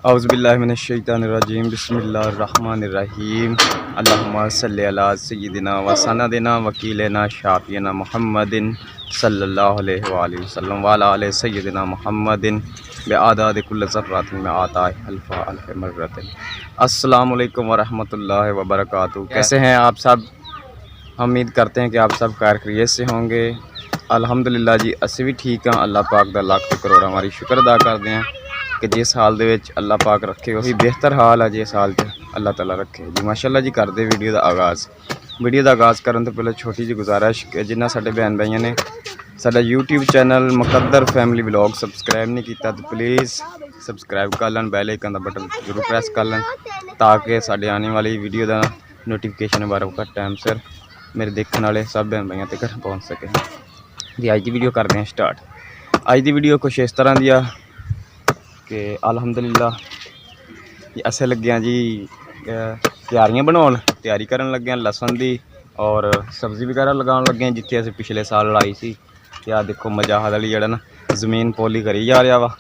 औज़ुबिल्लाहिमिनश्शैतानिर्रजीम बिस्मिल्लाहिर्रहमानिर्रहीम अल्लाहुम्मा सल्लि अला सय्यिदिना व सनदिना वकीलना शाफिना मुहम्मदिन सल्लल्लाहु अलैहि वसल्लम व अला आलि सय्यिदिना मुहम्मदिन बिआदाद कुल्ल ज़र्रातिन में आता अल्फ़ा अल्फ़ मर्रतिन। अस्सलामु अलैकुम व रहमतुल्लाहि व बरकातुहू। कैसे हैं आप सब? हम उम्मीद करते हैं कि आप सब खैर खैरियत से होंगे। अल्हम्दुलिल्लाह जी असी भी ठीक हाँ। अल्लाह पाक दा लाख करोड़ हमारी शुक्र अदा करते हैं कि जिस हाल दे विच अल्लाह पाक रखे वही बेहतर हाल है जिस हाल च अल्लाह ताला रखे जी। माशाअल्लाह जी करते वीडियो का आगाज़ करने तो पहले छोटी जी गुजारिश कि जिन्हें साडे बहन भाइयों ने साडा यूट्यूब चैनल मुकद्दर फैमिली व्लॉग सबसक्राइब नहीं किया तो प्लीज़ सबसक्राइब कर लैन, बैल आइकन का बटन जरूर प्रेस कर लैन ताकि साडे आने वाली वीडियो का नोटिफिकेशन बार वक्त टाइम सिर मेरे देखने वाले सब बहन भाइयों तक पहुँच सके जी। अज की वीडियो करते हैं स्टार्ट। अज की वीडियो कुछ इस तरह दी कि अल्हम्दुलिल्लाह असें लगे जी क्यारियां बनाउण तैयारी करन लगे लसन की और सब्ज़ी वगैरह लगाउण लगे जिथे असीं पिछले साल लाई सी। ते आ देखो मजाहद वाली जड़ा ना जमीन पौली करी जा रहा वा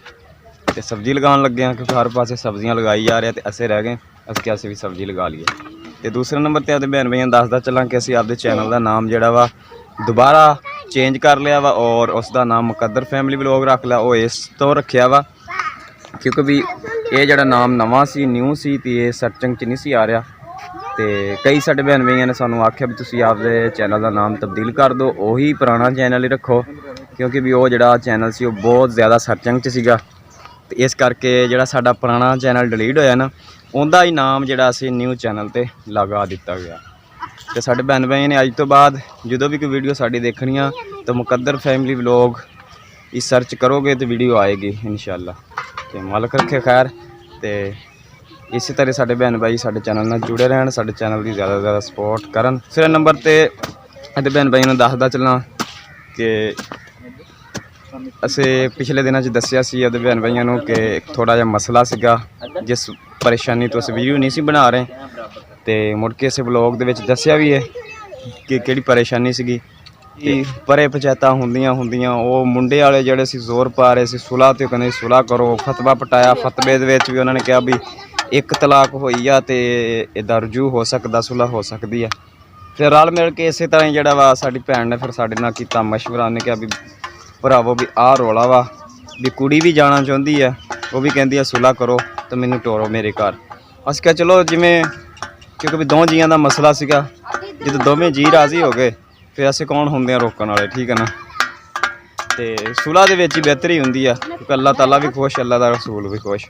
ते सब्ज़ी लगाउण लगे क्योंकि हर पासे सब्जियां लगाई जा रहे तो असें रह गए असीं भी सब्ज़ी लगा लीए। तो दूसरे नंबर पर अपने बहन भाइयों दसदा चलां कि असीं आपदे चैनल का नाम जड़ा वा दोबारा चेंज कर लिया वा और उसका नाम मुकद्दर फैमिली व्लॉग रख लिया। वो इस तो रखिया वा क्योंकि भी ये जड़ा नाम नवा सी न्यू सी तो ये सर्चिंग च नहीं सी आ रहा। तो कई साडे बहन भाइयों ने सानू आख्या भी तुसीं आपदे चैनल का नाम तब्दील कर दो, उही पुराना चैनल ही रखो क्योंकि भी वो जड़ा चैनल सी बहुत ज़्यादा सर्चिंग च सीगा। तो इस करके जड़ा साडा पुराना चैनल डिलीट होया ना उनका ही नाम जड़ा असीं न्यू चैनल ते लगा दिता गया। तो साडे बहन भाइयों ने अज तो बाद जो भी कोई वीडियो साडी देखनी आ तो मुकद्दर फैमिली व्लॉग इस सर्च करोगे तो वीडियो आएगी इंशाअल्लाह। तो मालक रखे खैर। तो इस तरह साडे बहन भाई साडे चैनल नाल जुड़े रहन, साडे चैनल की ज़्यादा से ज़्यादा सपोर्ट करन। दूसरे नंबर पर अदे बहन भाई दसदा चलना कि असें पिछले दिनों दसिया सी अदे बहन भाइयों कि थोड़ा जिहा मसला सीगा जिस परेशानी तो अस वीडियो नहीं सी बना रहे। तो मुड़ के इस ब्लॉग दे विच दसिया भी है कि किहड़ी परेशानी सीगी। परे पंचायतां हुंदियां वो मुंडे वाले जड़े सी जोर पा रहे सी सुलह ते कहंदे सुलह करो। फतवा पटाया, फतवे दे विच भी उन्होंने कहा भी एक तलाक होई आ ते इहदा रजू हो सकदा, सुलह हो सकती है। फिर रल मिल के इस तरह जड़ा वा साडी भैन ने फिर साडे नाल कीता मशवरा। ने कहा भी भरावो भी आ रौला वा भी कुड़ी भी जाना चाहती है वो भी कहती है सुलह करो तो मैनू टोरो मेरे घर। अस क्या चलो जिमें क्योंकि भी दो जियां दा मसला सीगा जो दोवें जी राजी हो गए फिर असें कौन होंदे रोकण वाले, ठीक है ना। तो सुलह दे विच ही बेहतरी हुंदी है क्योंकि अल्लाह ताला भी खुश, अल्लाह दा रसूल भी खुश।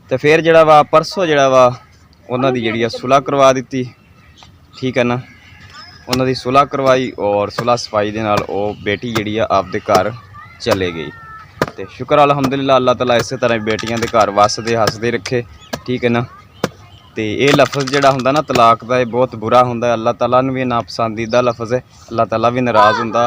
तो फिर जड़ा वा परसों जड़ा वा उन्हां दी जिहड़ी सुलह करवा दी, ठीक है ना। उन्हां दी सुलह करवाई और सुलह सफाई दे नाल ओ बेटी जिहड़ी आपदे घर चले गई। तो शुक्र अल्हम्दुलिल्लाह अल्लाह ताला इस तरह बेटियां दे घर वसदे हसदे रखे, ठीक है ना। तो ये लफज जड़ा हुंदा ना तलाक का ये बहुत बुरा हुंदा है, अल्लाह ताला नूं भी नापसंदीदा लफज है, अल्लाह ताला भी नाराज़ हुंदा।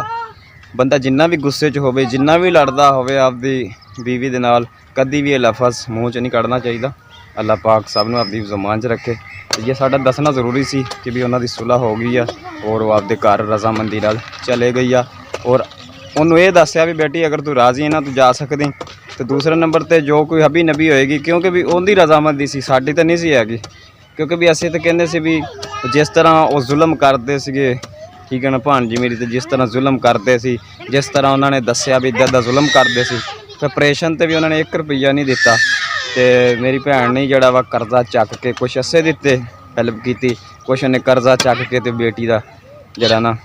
बंदा जिन्ना भी गुस्से च होवे जिन्ना भी लड़दा होवे आपदी बीवी दे नाल कदी भी ये लफज मूँह च नहीं कढ़ना चाहिए। अल्लाह पाक सब नूं आपदी ज़ुबान च रखे। ये साडा दसना जरूरी सी कि भी उन्हां दी सुलह हो गई है और वो आपदे घर रजामंदी नाल चले गई है और उन्होंने ये दस्या भी बेटी अगर तू राज़ी है ना तू जा सकदी। तो दूसरे नंबर पर जो कोई हबी नबी होएगी क्योंकि भी उनकी रजामंदी सी, साडी तो नहीं सी हैगी क्योंकि भी असीं तो कहंदे सी भी जिस तरह वो जुल्म करते सीगे, ठीक है ना। भाणजी मेरी तो जिस तरह जुल्म करते सी, जिस तरह उन्होंने दस्या भी इदा जुल्म करते सी, फिर ऑपरेशन तो भी उन्होंने 1 रुपया नहीं दिता। तो मेरी भैन ने जड़ा वा कर्जा चक के कुछ असे दिते हेल्प की, कुछ उन्हें कर्जा चक के तो बेटी का जड़ा ना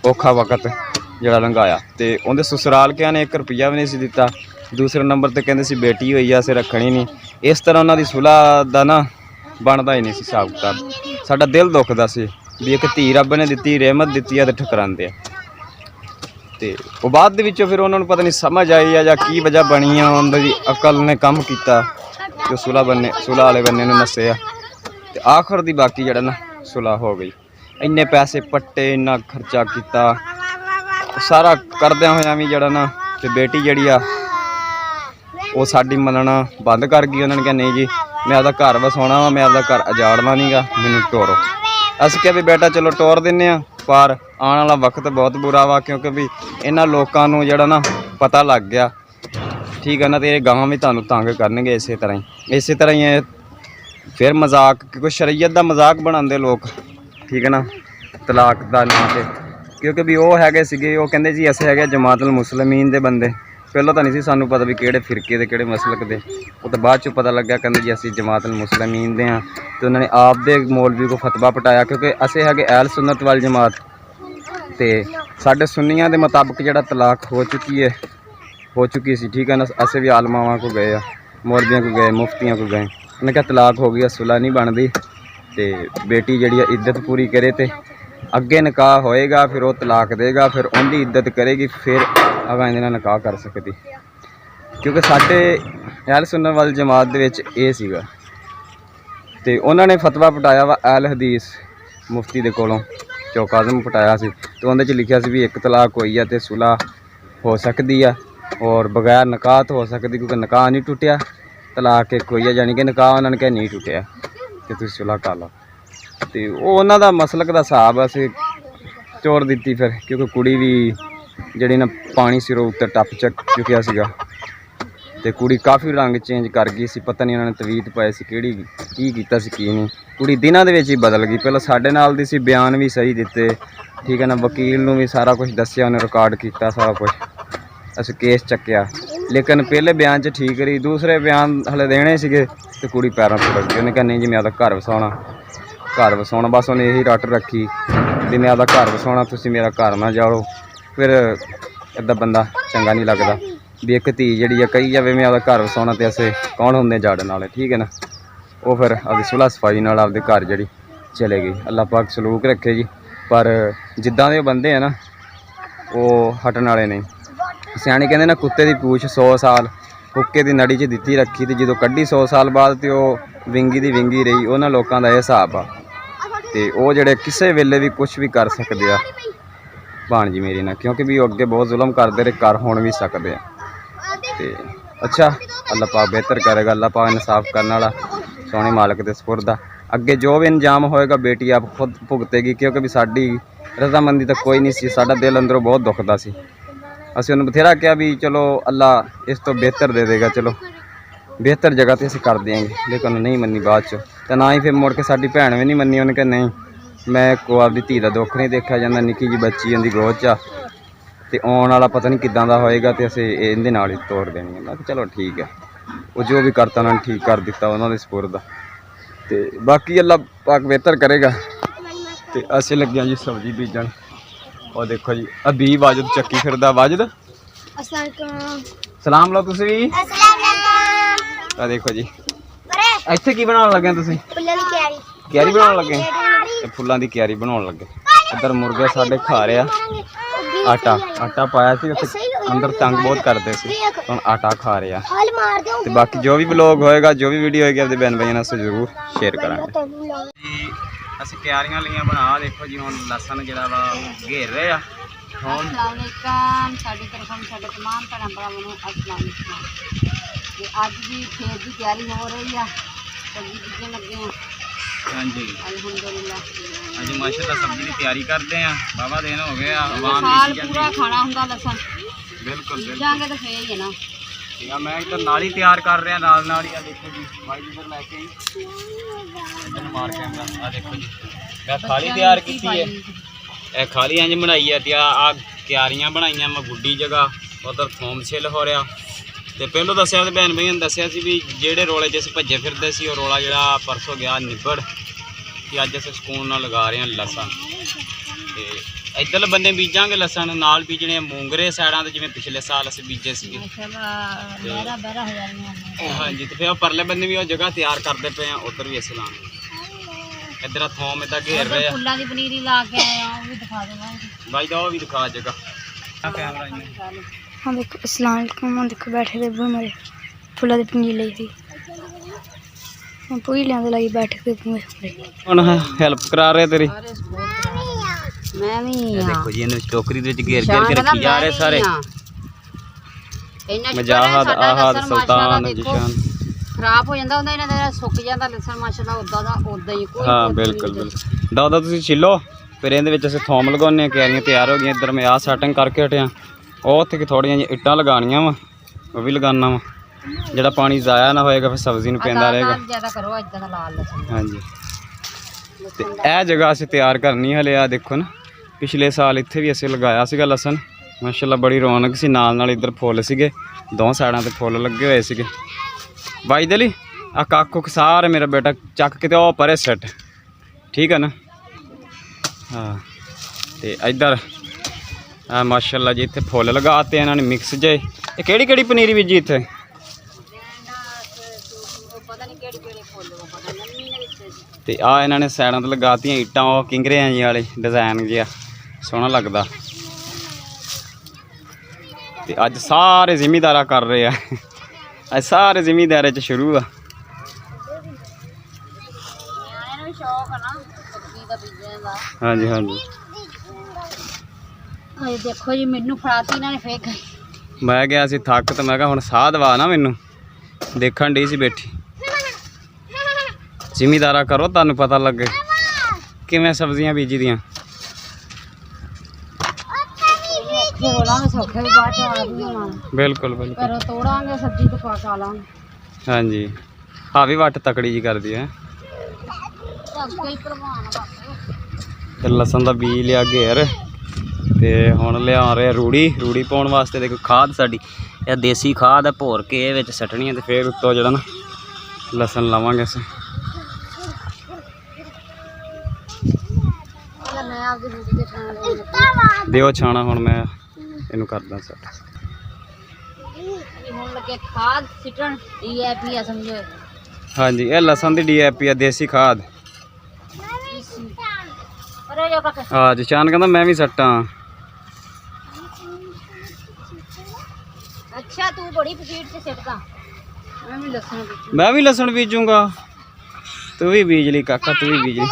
औखा वक्त जड़ा लंघाया। तो उनके ससुराल क्या ने 1 रुपया भी नहीं सी दिता। दूसरे नंबर पर कहते सी बेटी हुई है असें रखनी नहीं। इस तरह उन्होंने सुलह का ना बनता ही नहीं सी हिसाब किताब। साडा दिल दुखदा सी भी एक धी रब ने दी रहमत दी है तो ठुकरांदे आ। तो बाद दे विचों फिर उन्होंने पता नहीं समझ आई है या की वजह बनी है उनकी अकल ने कम किया जो सुलह वाले बन्ने नस्से। तो आखिर दी बाकी जड़ा ना सुलह हो गई। इन्ने पैसे पट्टे इन्ना खर्चा किया सारा करद्या होया भी जड़ा ना तो बेटी जड़ी आ वो साडी मनना बंद कर गई। उन्होंने कहा नहीं जी मैं आपदा घर वसाउणा वा, मैं आपदा घर उजाड़ना नहीं गा, मैनूं टोरो। अस क्या भी बेटा चलो टोर दिन्ने आ पर आने वाला वक्त बहुत बुरा वा क्योंकि भी इन्हां लोकां नूं जड़ा ना पता लग गया ठीक है ना। तो ये गांव भी तुहानू तंग करनगे इस तरह ही है। फिर मजाक क्योंकि शरीयत का मजाक बनाते लोग, ठीक है ना, तलाक का नाम से। क्योंकि भी वो है कहते जी अस है जमातुल मुसलमीन के बंदे। पहलों तो नहीं सी सानू पता भी किहड़े फिरके दे किहड़े मसलक दे, वो तो बाद चों पता लग्या कहते जी असीं जमातुल मुसलमीन दे हाँ। तो उन्होंने आप दे मौलवी को फतवा पटाया क्योंकि असीं है अहल सुन्नत वल जमात। तो साडे सुन्नियां दे मुताबिक जिहड़ा तलाक हो चुकी सी, ठीक है ना। असीं भी आलमावां को गए आ, मौलवियां को गए, मुफ्तियां को गए, उन्हें कहा तलाक हो गई, सुलह नहीं बनती। तो बेटी जिहड़ी इद्दत पूरी करे तो अगे निकाह होएगा, फिर वो तलाक देगा, फिर उनकी इद्दत करेगी, फिर अगर इहदे नाल निकाह कर सकती। क्योंकि साडे अहल सुन्नत वल जमात दे विच इह सीगा। ते उन्होंने फतवा पटाया वा अहल हदीस मुफ्ती दे कोलों, चौक आज़म पटाया सी। तो उहदे च लिखिया सी भी एक तलाक होई है तो सुलह हो सकती है और बगैर निकाह तो हो सकती, क्योंकि निकाह नहीं टुटिया, तलाक एक होई है, जानी कि निकाह उन्होंने कहा नहीं टुटिया कि तुसीं सुलह कर लो। तो उन्हों का मसलक का हिसाब असीं चोर दी फिर, क्योंकि कुड़ी भी जिहड़ी ना पानी सिरों उत्ते टप चुकिया सीगा। ते कुड़ी काफ़ी रंग चेंज कर गई सी, पता नहीं उन्होंने तवीत पाए सी किहड़ी की कीता सी की नहीं। कुड़ी दिनां दे विच ही बदल गई। पहले साडे नाल दी सी, बयान भी सही दिते, ठीक है ना, वकील नूं भी सारा कुछ दस्सिया, उन्हें रिकॉर्ड किया सारा कुछ, असीं केस चक्या। लेकिन पहले बयान च ठीक रही, दूसरे बयान हले देने सीगे ते कुड़ी पैरों तो लग गई। उन्हें कहा नहीं जी मैं आपदा घर वसाउणा, बस उन्हें यही रट रखी भी मैं आपदा घर वसाउणा, तुसीं मेरा घर ना जाओ। फिर इदा बंदा चंगा नहीं लगता भी एक धी जी कही जाए मैं आपदा घर वसाउणा तो असें कौन होंगे जाड़न वाले, ठीक है ना। वो फिर आपदी सुलह सफाई नाल आपदे घर जी चले गई। अल्लाह पाक सलूक रखे जी। पर जिद्दां दे बंदे है ना वो हटन वाले नहीं। सियाणे कहते ना कुत्ते की पूछ 100 साल हुक्के की नड़ी च दिती रखी, तो जो कड्ढी 100 साल बाद तो वह विंगी दी विंगी रही। उन्होंने लोगों का यह हिसाब आ, तो वो जोड़े किसी वेले भी कुछ भी कर सकते हैं भाणजी मेरी ना, क्योंकि भी अगे बहुत जुल्म करते रहे, कर होण भी सकते हैं। तो अच्छा अल्लाह पाक बेहतर करेगा, अल्लाह पाक इंसाफ करने वाला सोहने मालिक के सपुर्द आ। अगे जो भी इंजाम होएगा बेटी आप खुद भुगतेगी, क्योंकि भी साडी रजामंदी तो कोई नहीं सी, साडा दिल अंदरों बहुत दुखदा सी। असीं उन्हें बथेरा कहा भी चलो अल्लाह इस तो बेहतर दे देगा, चलो बेहतर जगह तो असीं कर देंगे, लेकिन उन्हें नहीं मनी बाद च। तो ना ही फिर मुड़ के साडी भैन भी नहीं मनी, उन्हें कहा नहीं मैं को आपदी धी का दुख नहीं देखा जाता, निक्की जी बच्ची उनकी गोद च, तो आने वाला पता नहीं किदां दा होएगा, तो असीं इहदे नाल ही तोड़ देनी है। मैं कहा चलो ठीक है, वो जो भी करता उन्होंने ठीक कर दिता, उन्होंने सपुर्द। तो बाकी अल्लाह पाक बेहतर करेगा। तो असीं लगे जी सब्जी बीजन। और देखो जी अभी वाजिद चक्की फिरदा। वाजिद सलाम लो तुसीं भी। आ देखो जी इत्थे की बनाउण लगे तुसीं? क्यारी बनाउण लगे, फुल्लां दी क्यारी बनाउण लगे। इधर मुर्गे साडे खा रहे आ आटा पाया सी उत्थे अंदर, तंग बहुत करते सी, हुण आटा खा रहे आ। ते बाकी जो भी ब्लॉग होएगा, जो भी वीडियो होएगी, अपने बहन भाइयों नाल जरूर शेयर करांगे। असीं क्यारियां लईआं बना, देखो जी हुण लसन जिहड़ा वा घेर रहे आ। अस्सलामुअलैकुम, साडी तरफों साडे तमाम भैणां भरावां नूं अस्सलामुअलैकुम। ते अज भी खेत की तैयारी हो रही है, सब्जी बीजन लगे हैं। हाँ जी अल्हम्दुलिल्लाह, अज माशाअल्लाह सब्जी की तैयारी करते हैं। बाबा दिन हो गया साल पूरा खाना हुंदा लसन, बिल्कुल बीजांगे तो फिर ही है ना। ठीक है, मैं इधर नाली तैयार कर रहा, नाल ही देखो जी भाई इधर लैके इधर मार कैमरा। आ देखो जी मैं थाली तैयार की है, यह खाली इंज बनाई है। तो आ क्यारियां बनाई मैं गुड्डी जगह, उधर थोम छिल हो रहा। तो पहलों दसिया तो भैन भाइयों ने दसिया भी जेडे रोले जिस भजे फिरते सी, रोला जो परसों गया निबड़ कि अज अस सुकून नाल लगा रहे हैं लसन। तो इधर बंदे बीजांगे लसन, नाल बीजने मूंगरे सैडां ते जिवें पिछले साल असीं बीजे सी। हाँ जी, तो फिर परले बंदे भी वो जगह तैयार करते पे हैं, उधर भी असीं लाने। इधर थोम इदा घेर रहे हैं, फुल्लां दी पनीरी ला के आए हैं, वो भी दिखा देना भाई, दा वो भी दिखा जगह कैमरा। हाँ देखो अस्सलाम वालेकुम, देखो बैठे थे मेरे फुल्ला दी पनीर ली थी, पूरी लिया लगी बैठे थे। हुण हेल्प करा रहे तेरी, मैं भी देखो जी इन्हें टोकरी दे विच घेर घेर के रखी जा रहे सारे। मजाहद आहाद सुल्तान जिशान खराब हो जाता होंदा, इन्हां दा सुक जाता लसन माशाअल्लाह उदा दा उदा ही कोई। हाँ बिल्कुल बिल्कुल, दादा तुसीं छिलो फिर इहदे विच असीं थोम लगाउने। क्यारियां तैयार हो गई, इधर मैं आ सैटिंग करके हटिया। ਉਹ ਉੱਥੇ ਕਿ ਥੋੜੀਆਂ ਜਿਹੀਆਂ ਇੱਟਾਂ ਲਗਾਉਣੀਆਂ ਵਾ, ਉਹ ਵੀ ਲਗਾਉਣਾ ਵਾ, ਜਿਹੜਾ ਪਾਣੀ ਜ਼ਾਇਆ ਨਾ ਹੋਏਗਾ ਫਿਰ ਸਬਜ਼ੀ ਨੂੰ ਪੈਂਦਾ ਰਹੇਗਾ। ਜ਼ਿਆਦਾ ਕਰੋ ਇਦਾਂ ਦਾ ਲਾਲ ਲਸਣ। ਹਾਂਜੀ, ਤੇ ਇਹ ਜਗ੍ਹਾ ਅਸੀਂ ਤਿਆਰ ਕਰਨੀ ਹਲੇ। ਆ ਦੇਖੋ ਨਾ, ਪਿਛਲੇ ਸਾਲ ਇੱਥੇ ਵੀ ਅਸੀਂ ਲਗਾਇਆ ਸੀਗਾ ਲਸਣ, ਮਾਸ਼ਾਅੱਲਾ ਬੜੀ ਰੌਣਕ ਸੀ। ਨਾਲ ਨਾਲ ਇੱਧਰ ਫੁੱਲ ਸੀਗੇ, ਦੋ ਸਾਈਡਾਂ ਤੇ ਫੁੱਲ ਲੱਗੇ ਹੋਏ ਸੀਗੇ। ਬਾਈ ਦਲੀ ਆ ਕਾਕੂ ਸਾਰੇ ਮੇਰਾ ਬੇਟਾ ਚੱਕ ਕੇ ਤੇ ਉਹ ਪਰੇ ਸੈੱਟ, ਠੀਕ ਹੈ ਨਾ। ਹਾਂ, ਤੇ ਇੱਧਰ ਆ ਮਾਸ਼ਾਅੱਲਾ ਜੀ ਇੱਥੇ ਫੁੱਲ ਲਗਾਤੇ ਇਹਨਾਂ ਨੇ ਮਿਕਸ ਜੇ। ਇਹ ਕਿਹੜੀ ਕਿਹੜੀ ਪਨੀਰੀ ਬੀਜੀ ਇੱਥੇ? ਤੇ ਆ ਇਹਨਾਂ ਨੇ ਸਾਈਡਾਂ ਤੇ ਲਗਾਤੀਆਂ ਇੱਟਾਂ, ਉਹ ਕਿੰਗਰਿਆਂ ਜੀ ਵਾਲੇ ਡਿਜ਼ਾਈਨ ਜਿਹਾ ਸੋਹਣਾ ਲੱਗਦਾ। ਤੇ ਅੱਜ ਸਾਰੇ ਜ਼ਿਮੀਦਾਰਾ ਕਰ ਰਹੇ ਆ, ਅੱਜ ਸਾਰੇ ਜ਼ਿਮੀਦਾਰੇ ਚ ਸ਼ੁਰੂ ਆ। ਹਾਂਜੀ ਹਾਂਜੀ, ਦੇਖੋ ਜੀ ਮੈਨੂੰ ਫੜਾਤੀ ਇਹਨਾਂ ਨੇ ਫੇਕ। ਮੈਂ ਗਿਆ ਸੀ ਥੱਕ, ਤੇ ਮੈਂ ਕਿਹਾ ਹੁਣ ਸਾਹ ਦਵਾ ਨਾ ਮੈਨੂੰ। ਦੇਖਣ ਡਈ ਸੀ ਬੈਠੀ। ਜ਼ਿਮੀਦਾਰਾ ਕਰੋ, ਤੁਹਾਨੂੰ ਪਤਾ ਲੱਗੇ ਕਿਵੇਂ ਸਬਜ਼ੀਆਂ ਬੀਜੀ ਦੀਆਂ। ਸੌਖੇ ਵੀ ਬਾਅਦ ਚ ਬਿਲਕੁਲ ਬਿਲਕੁਲ, ਘਰੋਂ ਤੋੜਾਂਗੇ ਸਬਜ਼ੀ ਤੇ ਪਕਾ ਲਾਂਗੇ। ਹਾਂਜੀ, ਆ ਵੀ ਵੱਟ ਤਕੜੀ ਜੀ ਕਰਦੀ ਹੈ। ਤੇ ਲਸਣ ਦਾ ਬੀਜ ਲਿਆ ਘੇਰ, ਤੇ ਹੁਣ ਲਿਆ ਰਹੇ ਰੂੜੀ ਪਾਉਣ ਵਾਸਤੇ। ਦੇਖੋ ਖਾਦ ਸਾਡੀ ਇਹ ਦੇਸੀ ਖਾਦ ਹੈ, ਭੋਰ ਕੇ ਇਹ ਵਿੱਚ ਸੱਟਣੀ ਹੈ, ਤੇ ਫਿਰ ਉੱਤੋਂ ਜਿਹੜਾ ਨਾ ਲਸਣ ਲਾਵਾਂਗੇ ਅਸੀਂ। ਦਿਓ ਛਾਣਾ, ਹੁਣ ਮੈਂ ਇਹਨੂੰ ਕਰਦਾ ਸੈੱਟ। ਹੁਣ ਲੱਗੇ ਖਾਦ ਸਿੱਟਣ, ਡੀਏਪੀ ਆ ਸਮਝੋ। ਹਾਂਜੀ, ਇਹ ਲਸਣ ਦੀ ਡੀਏਪੀ ਆ, ਦੇਸੀ ਖਾਦ। ਹਾਂ, ਜਸ਼ਾਨ ਕਹਿੰਦਾ ਮੈਂ ਵੀ ਸੱਟਾਂ। ਅੱਛਾ, ਤੂੰ ਬੜੀ ਸਪੀਡ ਤੇ ਸਿੱਟਦਾ। ਮੈਂ ਵੀ ਲਸਣ ਬੀਜੂੰਗਾ। ਤੂੰ ਵੀ ਬੀਜ ਲਈ ਕਾਕਾ, ਤੂੰ ਵੀ ਬੀਜ ਲਈ।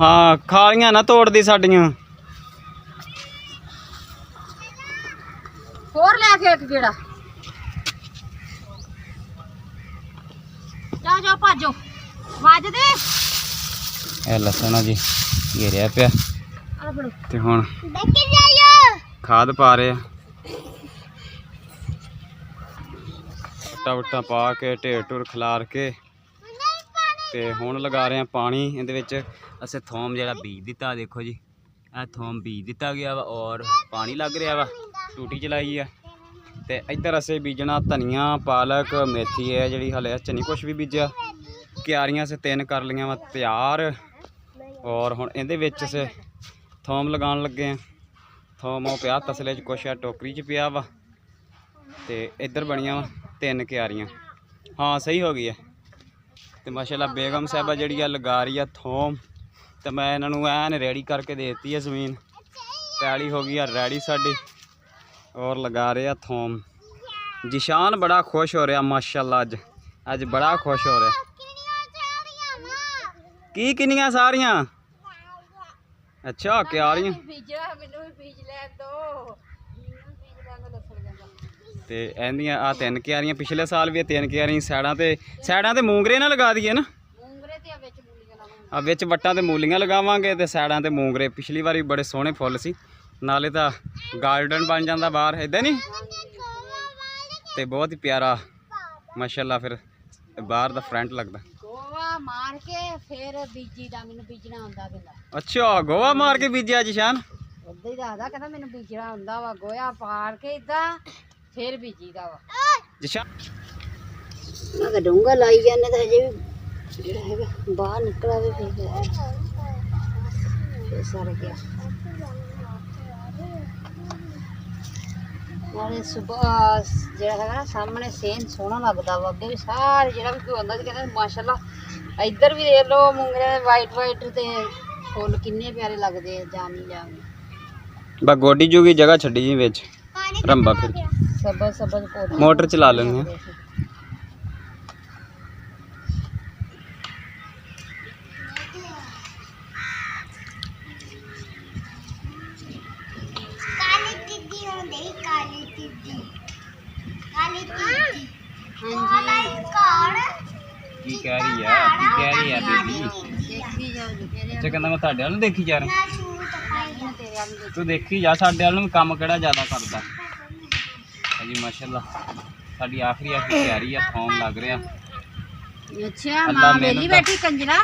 ਹਾਂ, ਖਾਲੀਆਂ ਨਾ ਤੋੜਦੀ ਸਾਡੀਆਂ। ਹੋਰ ਲੈ ਕੇ ਇੱਕ ਗੇੜਾ। ਜਾ ਭਾਜੋ, ਵੱਜ ਦੇ। ਇਹ ਲਸਣ ਆ ਜੀ ਘੇਰਿਆ ਪਿਆ, ਤੇ ਹੁਣ ਖਾਦ ਪਾ ਰਹੇ ਆ। ਵਟਾ ਪਾ ਕੇ ਢੇਰ ਢੁਰ ਖਿਲਾਰ ਕੇ, ਤੇ ਹੁਣ ਲਗਾ ਰਹੇ ਆ ਪਾਣੀ। ਇਹਦੇ ਵਿੱਚ ਅਸੀਂ ਥੋਮ ਜਿਹੜਾ ਬੀਜ ਦਿੱਤਾ, ਦੇਖੋ ਜੀ ਇਹ ਥੋਮ ਬੀਜ ਦਿੱਤਾ ਗਿਆ ਵਾ, ਔਰ ਪਾਣੀ ਲੱਗ ਰਿਹਾ ਵਾ, ਟੂਟੀ ਚਲਾਈ ਆ। ਤੇ ਇੱਧਰ ਅਸੀਂ ਬੀਜਣਾ ਧਨੀਆ, ਪਾਲਕ, ਮੇਥੀ ਹੈ ਜਿਹੜੀ ਹਲੇ ਚ ਨਹੀਂ ਕੁਛ ਵੀ ਬੀਜਿਆ। ਕਿਆਰੀਆਂ ਅਸੀਂ 3 ਕਰ ਲਈਆਂ ਵਾ ਤਿਆਰ, ਔਰ ਹੁਣ ਇਹਦੇ ਵਿੱਚ ਅਸੀਂ ਥੋਮ ਲਗਾਉਣ ਲੱਗੇ ਆ। ਥੋਮ ਉਹ ਪਿਆ ਤਸਲੇ 'ਚ, ਕੁਛ ਆ ਟੋਕਰੀ 'ਚ ਪਿਆ ਵਾ, ਤੇ ਇੱਧਰ ਬਣੀਆਂ ਵਾ 3 ਕਿਆਰੀਆਂ। ਹਾਂ, ਸਹੀ ਹੋ ਗਈ ਹੈ। ਤੇ ਮਾਸ਼ਾਅੱਲਾ ਬੇਗਮ ਸਾਹਿਬਾ ਜਿਹੜੀ ਆ ਲਗਾ ਰਹੀ ਆ ਥੋਮ, ਤੇ ਮੈਂ ਇਹਨਾਂ ਨੂੰ ਐਨ ਰੈਡੀ ਕਰਕੇ ਦੇ ਦਿੱਤੀ ਹੈ ਜ਼ਮੀਨ। ਪੈਲੀ ਹੋ ਗਈ ਆ ਰੈਡੀ ਸਾਡੀ, ਔਰ ਲਗਾ ਰਹੇ ਆ ਥੋਮ। ਜਿਸ਼ਾਨ ਬੜਾ ਖੁਸ਼ ਹੋ ਰਿਹਾ ਮਾਸ਼ਾਅੱਲਾ, ਅੱਜ ਬੜਾ ਖੁਸ਼ ਹੋ ਰਿਹਾ। ਕੀ ਕਿੰਨੀਆਂ ਸਾਰੀਆਂ? ਅੱਛਾ, ਕਿਆਰੀਆਂ। ਤੇ ਇਹਦੀਆਂ ਆ 3 ਕਿਆਰੀਆਂ, ਪਿਛਲੇ ਸਾਲ ਵੀ 3 ਕਿਆਰੀਆਂ। ਸਾਈਡਾਂ ਤੇ ਮੂੰਗਰੇ ਨਾ ਲਗਾ ਦਈਏ ਨਾ, ਆ ਵਿੱਚ ਵੱਟਾਂ ਤੇ ਮੂਲੀਆਂ ਲਗਾਵਾਂਗੇ, ਤੇ ਸਾਈਡਾਂ ਤੇ ਮੂੰਗਰੇ। ਪਿਛਲੀ ਵਾਰੀ ਬੜੇ ਸੋਹਣੇ ਫੁੱਲ ਸੀ, ਨਾਲੇ ਤਾਂ ਗਾਰਡਨ ਬਣ ਜਾਂਦਾ ਬਾਹਰ, ਇਦਾਂ ਨਹੀਂ? ਤੇ ਬਹੁਤ ਹੀ ਪਿਆਰਾ ਮਾਸ਼ਾਅੱਲਾ ਫਿਰ ਬਾਹਰ ਦਾ ਫਰੰਟ ਲੱਗਦਾ। ਗੋਵਾ ਮਾਰ ਕੇ ਫਿਰ ਬੀਜੀ ਦਾ, ਮੈਨੂੰ ਬੀਜਣਾ ਆਉਂਦਾ ਕਹਿੰਦਾ। ਅੱਛਾ, ਗੋਵਾ ਮਾਰ ਕੇ ਬੀਜਿਆ ਜਿਸ਼ਾਨ? ਉਦਾਂ ਹੀ ਦੱਸਦਾ, ਕਹਿੰਦਾ ਮੈਨੂੰ ਬੀਜਣਾ ਆਉਂਦਾ ਵਾ, ਗੋਇਆ ਪਾੜ ਕੇ ਇਦਾਂ ਫਿਰ ਬੀਜੀ ਦਾ ਵਾ। ਜਿਸ਼ਾਨ ਅਗਰ ਡੂੰਗਾ ਲਾਈ ਜਾਂਦੇ ਤਾਂ ਹਜੇ ਵੀ ਜਿਹੜਾ ਹੈਗਾ ਬਾਹਰ ਨਿਕਲ ਆਵੇ, ਫਿਰ ਸਰ ਗਿਆ। ਨਾਲੇ ਸੁਬਹ ਜਿਹੜਾ ਹੈਗਾ ਨਾ ਸਾਹਮਣੇ ਸੇਨ ਸੋਹਣਾ ਲੱਗਦਾ ਵਾ। ਅੱਗੇ ਵੀ ਸਾਰੇ ਜਿਹੜਾ ਵੀ ਕੋਈ ਆਉਂਦਾ ਸੀ ਕਹਿੰਦਾ ਮਾਸ਼ਾਅੱਲਾ। ਇੱਧਰ ਵੀ ਦੇਖ ਲਓ ਮੂੰਗਰੇ ਦੇ ਵਾਈਟ ਤੇ ਫੁੱਲ ਕਿੰਨੇ ਪਿਆਰੇ ਲੱਗਦੇ ਆ, ਜਾਮੀ। ਬਾ ਗੋਡੀ ਜੂਗੀ ਜਗ੍ਹਾ ਛੱਡੀ ਜੀ ਵਿੱਚ ਰੰਬਾ, ਫਿਰ ਸਬਜ਼ ਮੋਟਰ ਚਲਾ ਲੈਂਦੇ ਆ। ਕੀ ਕਹਿ ਰਹੀ ਆ ਬੀਬੀ? ਅੱਛਾ, ਕਹਿੰਦਾ ਮੈਂ ਤੁਹਾਡੇ ਵੱਲ ਦੇਖੀ ਜਾ ਰਿਹਾ। ਤੇਰੇ ਵਾਲ ਨੂੰ ਤੂੰ ਦੇਖੀ ਜਾ ਸਾਡੇ ਵੱਲ ਨੂੰ ਵੀ ਕੰਮ ਕਿਹੜਾ ਜ਼ਿਆਦਾ ਕਰਦਾ ਹਾਂਜੀ ਮਾਸ਼ਾਅੱਲਾ। ਸਾਡੀ ਆਖਰੀ ਤਿਆਰੀ ਆ, ਥੋਮ ਲੱਗ ਰਿਹਾ। ਅੱਛਾ ਮਾਂ ਵੇਲੀ ਬੈਠੀ ਕੰਜਰਾ,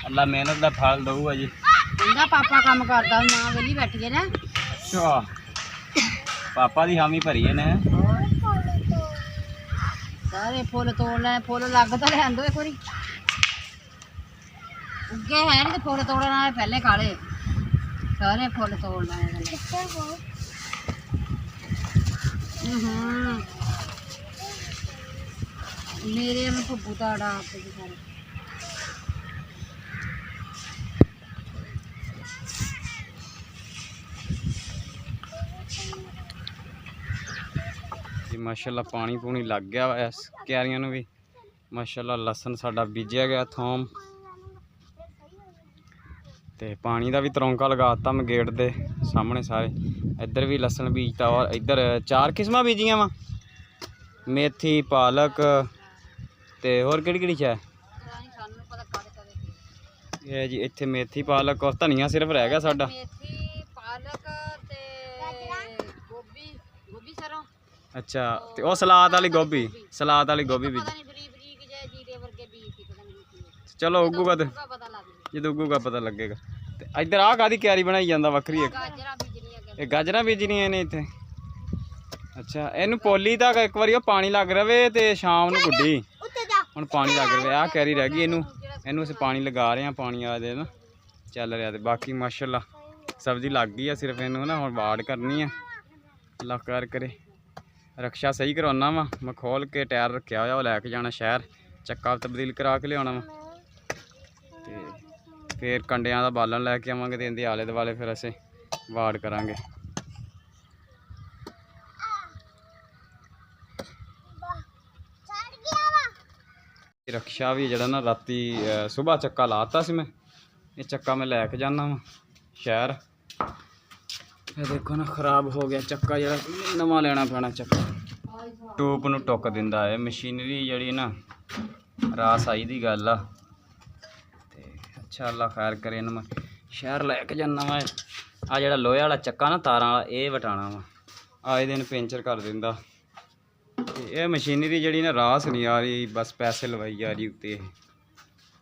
ਅੱਲਾ ਮਿਹਨਤ ਦਾ ਫਲ ਦਊਗਾ ਜੀ। ਕਹਿੰਦਾ ਪਾਪਾ ਕੰਮ ਕਰਦਾ, ਮਾਂ ਵੇਲੀ ਬੈਠੀ ਹੈ ਨਾ। ਅੱਛਾ ਪਾਪਾ ਦੀ ਹਾਮੀ ਭਰੀ ਇਹਨੇ। ਸਾਰੇ ਫੁੱਲ ਤੋੜ ਲੈ, ਫੁੱਲ ਲੱਗ ਤਾਂ ਲੈਂਦੋ ਇੱਕ ਵਾਰੀ ਉੱਗੇ ਹੈ ਨਹੀਂ ਤੇ ਫੁੱਲ ਤੋੜਨ ਵਾਲੇ ਪਹਿਲੇ ਕਾਲੇ ਸਾਰੇ ਫੁੱਲ ਤੋੜ ਲੈਣੇ। ਮੇਰੇ ਨੂੰ ਭੁੱਬੂ ਤਾੜਾ ਆਪੇ ਦੀ ਸਾਰੇ ਜੀ ਮਾਸ਼ਾਅੱਲਾ ਪਾਣੀ ਪੂਣੀ ਲੱਗ ਗਿਆ ਹੋਇਆ ਕਿਆਰੀਆਂ ਨੂੰ ਵੀ ਮਾਸ਼ਾਅੱਲਾ। ਲਸਣ ਸਾਡਾ ਬੀਜਿਆ ਗਿਆ, ਥੋਮ ਤੇ ਪਾਣੀ ਦਾ ਵੀ ਤਰੌਂਕਾ ਲਗਾਤਾ ਮੈਂ ਗੇਟ ਦੇ ਸਾਹਮਣੇ ਸਾਰੇ। ਇੱਧਰ ਵੀ ਲਸਣ ਬੀਜਤਾ ਔਰ ਇੱਧਰ 4 ਕਿਸਮਾਂ ਬੀਜੀਆਂ ਵਾ, ਮੇਥੀ, ਪਾਲਕ ਤੇ ਹੋਰ ਕਿਹੜੀ ਕਿਹੜੀ ਹੈ ਸਾਨੂੰ ਪਤਾ ਕਾਦੇ ਇਹ ਜੀ। ਇੱਥੇ ਮੇਥੀ, ਪਾਲਕ ਔਰ ਧਨੀਆ ਸਿਰਫ ਰਹਿ ਗਿਆ ਸਾਡਾ। ਮੇਥੀ, ਪਾਲਕ ਤੇ ਗੋਭੀ ਸਰੋਂ। ਅੱਛਾ ਤੇ ਉਹ ਸਲਾਦ ਵਾਲੀ ਗੋਭੀ, ਸਲਾਦ ਵਾਲੀ ਗੋਭੀ ਬੀਜੀ। ਪਤਾ ਨਹੀਂ ਬਰੀਕ ਜਿਹੇ ਜੀਰੇ ਵਰਗੇ ਬੀਜ ਸੀ, ਪਤਾ ਨਹੀਂ ਕੀ। ਚਲੋ ਉੱਗੂਗਾ ਤੇ ਪਤਾ ਲੱਗ ਜੂ। ਜਦੋਂ ਉੱਗੂਗਾ ਪਤਾ ਲੱਗੇਗਾ। ਤੇ ਇੱਧਰ ਆਹ ਕਾਹਦੀ ਕਿਆਰੀ ਬਣਾਈ ਜਾਂਦਾ ਵੱਖਰੀ ਇੱਕ? ਗਾਜਰਾਂ ਬੀਜਣੀਆਂ ਇਹ ਗਾਜਰਾਂ ਬੀਜਣੀਆਂ ਨੇ ਇੱਥੇ। ਅੱਛਾ ਇਹਨੂੰ ਪੋਲੀ ਤਾਂ ਇੱਕ ਵਾਰੀ ਉਹ ਪਾਣੀ ਲੱਗ ਰਵੇ ਤੇ ਸ਼ਾਮ ਨੂੰ ਗੁੱਡੀ। ਹੁਣ ਪਾਣੀ ਲੱਗ ਰਿਹਾ, ਆਹ ਕੈਰੀ ਰਹਿ ਗਈ। ਇਹਨੂੰ ਅਸੀਂ ਪਾਣੀ ਲਗਾ ਰਹੇ ਹਾਂ, ਪਾਣੀ ਆ ਦੇ ਨਾ ਚੱਲ ਰਿਹਾ। ਤੇ ਬਾਕੀ ਮਾਸ਼ਾਅੱਲਾ ਸਬਜ਼ੀ ਲੱਗ ਗਈ ਆ, ਸਿਰਫ ਇਹਨੂੰ ਨਾ ਹੁਣ ਵਾੜ ਕਰਨੀ ਆ। ਅੱਲਾਹ ਖੈਰ ਕਰੇ। ਰਕਸ਼ਾ ਸਹੀ ਕਰਾਉਣਾ ਵਾ ਮੈਂ, ਖੋਲ ਕੇ ਟਾਇਰ ਰੱਖਿਆ ਹੋਇਆ, ਉਹ ਲੈ ਕੇ ਜਾਣਾ ਸ਼ਹਿਰ, ਚੱਕਾ ਤਬਦੀਲ ਕਰਾ ਕੇ ਲਿਆਉਣਾ ਵਾ। ਤੇ ਫਿਰ ਕੰਡਿਆਂ ਦਾ ਬਾਲਣ ਲੈ ਕੇ ਆਵਾਂਗੇ ਤੇ ਇਹਦੇ ਆਲੇ ਦੁਆਲੇ ਫਿਰ ਅਸੀਂ ਵਾੜ ਕਰਾਂਗੇ। ਰਕਸ਼ਾ ਵੀ ਜਿਹੜਾ ਨਾ ਰਾਤੀ ਸੁਬਾਹ ਚੱਕਾ ਲਾਤਾ ਸੀ ਮੈਂ, ਇਹ ਚੱਕਾ ਮੈਂ ਲੈ ਕੇ ਜਾਣਾ ਵਾ ਸ਼ਹਿਰ। ਇਹ ਦੇਖੋ ਨਾ ਖਰਾਬ ਹੋ ਗਿਆ ਚੱਕਾ, ਜਿਹੜਾ ਨਵਾਂ ਲੈਣਾ ਪੈਣਾ ਚੱਕਾ। ਟੂਪ ਨੂੰ ਟੁੱਕ ਦਿੰਦਾ ਹੈ ਮਸ਼ੀਨਰੀ ਜਿਹੜੀ ਨਾ, ਰਾਸ ਆਈ ਦੀ ਗੱਲ ਆ। ਤੇ ਅੱਛਾ ਅੱਲਾ ਖੈਰ ਕਰੇ, ਇਹਨੂੰ ਮੈਂ ਸ਼ਹਿਰ ਲੈ ਕੇ ਜਾਣਾ ਵਾ। ਆ ਜਿਹੜਾ ਲੋਹੇ ਵਾਲਾ ਚੱਕਾ ਨਾ ਤਾਰਾਂ ਵਾਲਾ, ਇਹ ਵਟਾਣਾ ਵਾ। ਆਏ ਦਿਨ ਪੈਂਚਰ ਕਰ ਦਿੰਦਾ। ਤੇ ਇਹ ਮਸ਼ੀਨਰੀ ਜਿਹੜੀ ਨਾ ਰਾਸ ਨਹੀਂ ਆ ਰਹੀ, ਬਸ ਪੈਸੇ ਲਵਾਈ ਜਾ ਰਹੀ ਉੱਤੇ ਇਹ।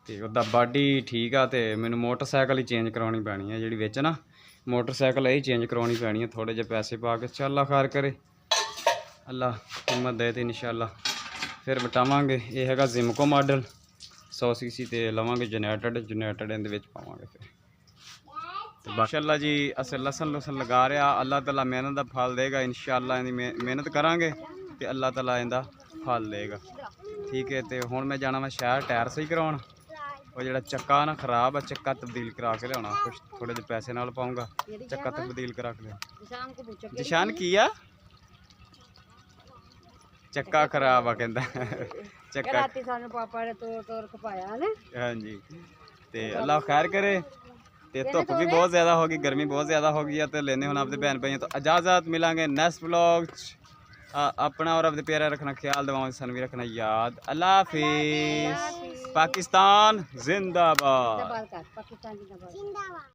ਤੇ ਉਹਦਾ ਬਾਡੀ ਠੀਕ ਆ। ਤੇ ਮੈਨੂੰ ਮੋਟਰਸਾਈਕਲ ਹੀ ਚੇਂਜ ਕਰਾਉਣੀ ਪੈਣੀ ਹੈ, ਜਿਹੜੀ ਵਿੱਚ ਨਾ ਮੋਟਰਸਾਈਕਲ ਇਹ ਚੇਂਜ ਕਰਾਉਣੀ ਪੈਣੀ ਹੈ, ਥੋੜ੍ਹੇ ਜਿਹੇ ਪੈਸੇ ਪਾ ਕੇ। ਅੱਲਾ ਖੈਰ ਕਰੇ, ਅੱਲਾ ਹਿੰਮਤ ਦੇ ਤੇ ਇਨਸ਼ਾਅੱਲਾ ਫਿਰ ਵਟਾਵਾਂਗੇ। ਇਹ ਹੈਗਾ ਜ਼ਿਮਕੋ ਮਾਡਲ 100 cc ਤੇ ਲਵਾਂਗੇ ਜਨਰੇਟਡ ਇਹਦੇ ਵਿੱਚ ਪਾਵਾਂਗੇ ਫਿਰ। ਤੇ ਮਾਸ਼ਾਅੱਲਾ ਜੀ ਅਸੀਂ ਲਸਣ ਲਗਾ ਰਿਹਾ। ਅੱਲਾਹ ਤਾਲਾ ਮਿਹਨਤ ਦਾ ਫਲ ਦੇਗਾ ਇਨਸ਼ਾਅੱਲਾ। ਇਹਦੀ ਮਿਹਨਤ ਕਰਾਂਗੇ ਤੇ ਅੱਲਾਹ ਤਾਲਾ ਇਹਦਾ ਫਲ ਦੇਗਾ, ਠੀਕ ਹੈ। ਤੇ ਹੁਣ ਮੈਂ ਜਾਣਾ ਵਾ ਸ਼ਹਿਰ ਟਾਇਰ ਸਹੀ ਕਰਾਉਣ। ਉਹ ਜਿਹੜਾ ਚੱਕਾ ਨਾ ਖਰਾਬ ਆ, ਚੱਕਾ ਤਬਦੀਲ ਕਰਾ ਕੇ ਲਿਆਉਣਾ। ਕੁਛ ਥੋੜੇ ਜਿਹੇ ਪੈਸੇ ਨਾਲ ਪਾਉਂਗਾ, ਚੱਕਾ ਤਬਦੀਲ ਕਰਾ ਕੇ ਲਿਆ। ਨਿਸ਼ਾਨ ਕੀ ਆ? ਚੱਕਾ ਖਰਾਬ ਆ ਕਹਿੰਦਾ। ਚੱਕਾ ਰਾਤੀ ਸਾਨੂੰ ਪਾਪਾ ਨੇ ਤੋੜ ਖਪਾਇਆ ਨੇ। ਹਾਂਜੀ ਤੇ ਅੱਲਾਹ ਖੈਰ ਕਰੇ। ਤੇ ਧੁੱਪ ਵੀ ਬਹੁਤ ਜ਼ਿਆਦਾ ਹੋ ਗਈ, ਗਰਮੀ ਬਹੁਤ ਜ਼ਿਆਦਾ ਹੋ ਗਈ ਆ। ਤੇ ਲੈਨੇ ਹੁਣ ਆਪਦੇ ਭੈਣ ਭਾਈਆਂ ਤੋਂ ਇਜਾਜ਼ਤ, ਮਿਲਾਂਗੇ ਨੈਕਸਟ ਵਲੌਗ 'ਚ। अपना और अपने प्यारा रखना ख्याल, दवाओं से भी रखना याद। अल्लाह हाफिज़। पाकिस्तान जिंदाबाद।